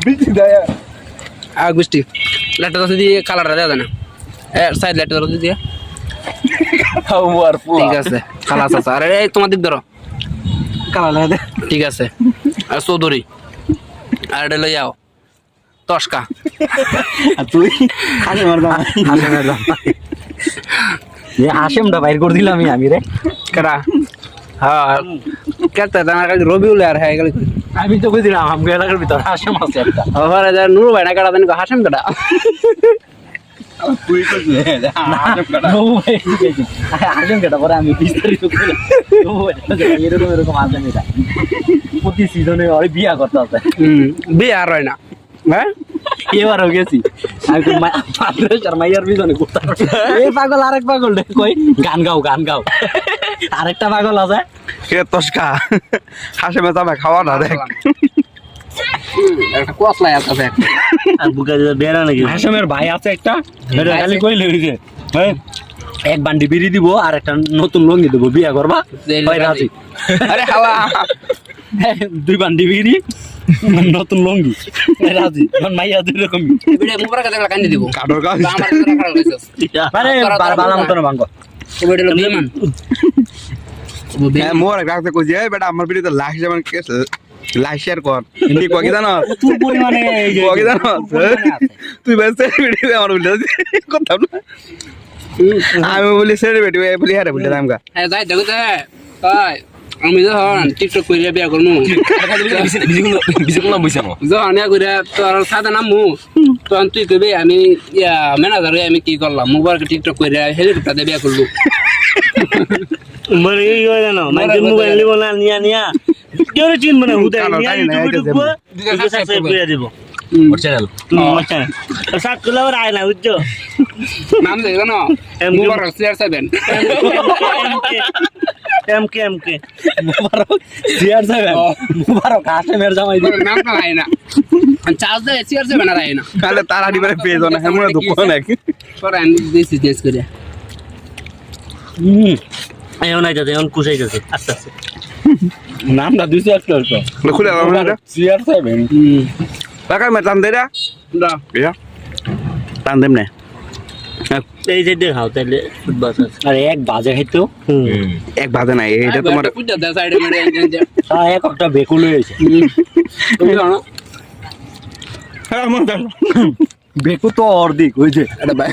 বিচি দায়া আগ বৃষ্টি লাইটটা তো দিয়ে কালারটা দেওয়া যায় না সাইড লাইটটা তো দিয়ে খাও মার ঠিক আছে খালাস আছে আরে এই তোমার দিক ধরো কালা দে ঠিক আছে আর চৌধুরী আর এটা লই যাও তসকা তুই খালি মার দাম এ হাসেমটা বাইর করে দিলাম আমি রে কেডা হ্যাঁ কেতে তোমার কাছে রবিউল আর হ্যাঁ গেল আমি তো কইছিলাম আমগো এলাকার ভিতর হাসেম আছে একটা ওখানে যা নুরু ভাই না কেডা দেন হাসেম কেডা তুই কইছিস হাসেম কেডা হাসেম কেডা পরে আমি বিস্তারিত কইলাম এরকম এরকম হাসেম এটা প্রতি সিজনে ওই বিয়া করতে আছে বিয়ে আর হয় না হ্যাঁ এবারও গেছি মাইয়ার পিছনে এই পাগল আরেক পাগল কই গান গাও আরেকটা পাগল আছে কে তসকা হাসেমে যাবে খাওয়া না দেখ একটা কসলাই আছে আর বুকা বেরা নাকি হাসেমের ভাই আছে একটা এটা খালি কইলে হইছে এক বান্ডি বিড়ি দিব আর একটা নতুন লঙ্গি দেবো বিয়া করবা ভাই রাজি আরে হাওয়া দুই বান্ডি বিড়ি নতুন লঙ্গি রাজি আমার মাইয়া দুই রকম ভিডিও মুবারক দেখলা কান্দি দিব কাডর গাছ আমার তোরা খারাপ হইছস আরে বালা মত না ভাঙ্গো ভিডিও লো বেমান মোর রাখতে কইছি এই বেটা আমার ভিডিওতে লাইক যেমন কেস লাইক শেয়ার কর কি কই জানো তুই পরিমাণে কই জানো তুই বেসে ভিডিও আমার বলে কথা না আমি বলি সেরে বেটি বলি আরে বলি আমগা হ্যাঁ যাই দেখো তো তাই আমি যখন টিকটক কইরা বিয়া করমু বিজুগুলো বুঝামো যখন ইয়া কইরা তোর সাদা নামু তখন তুই কইবি আমি ইয়া ম্যানেজার আমি কি করলাম মুবারক টিকটক কইরা হেলিকপ্টার দিয়ে বিয়া করলু মানে এই হয় না মানে মোবাইল নিব না নিয়া কেউ চিনব না হুদাই নিয়া ইউটিউবে ঢুকবো সাবস্ক্রাইব করে দেব ওর চ্যানেল সাবস্ক্রাইব করে আয় না বুঝছো নাম দেখো না মুবারক CR7 এমকে CR7 মুবারক হাসেমের জামাই নাম না হয় না চার্জ দে CR7 না হয় না তাহলে তার আড়ি করে পেজ না হেমনে দুঃখ নাকি পরে আমি দিছি টেস্ট করে এখন আইতাছে এখন কুসাই যাচ্ছে আস্তে আস্তে নামটা দিছে একটা তো খুলে আমরা CR7 টাকা মে টান দে রা দা ইয়া টান দেম না এই যে দেখাও তাহলে ফুটবল আরে এক বাজে খাইতো এক বাজে না এইটা তোমার পুজো দা সাইডে মেরে হ্যাঁ এক একটা বেকুল হয়েছে তুমি জানো হ্যাঁ মন বেকু তো অর্ধেক ওই যে এটা ভাই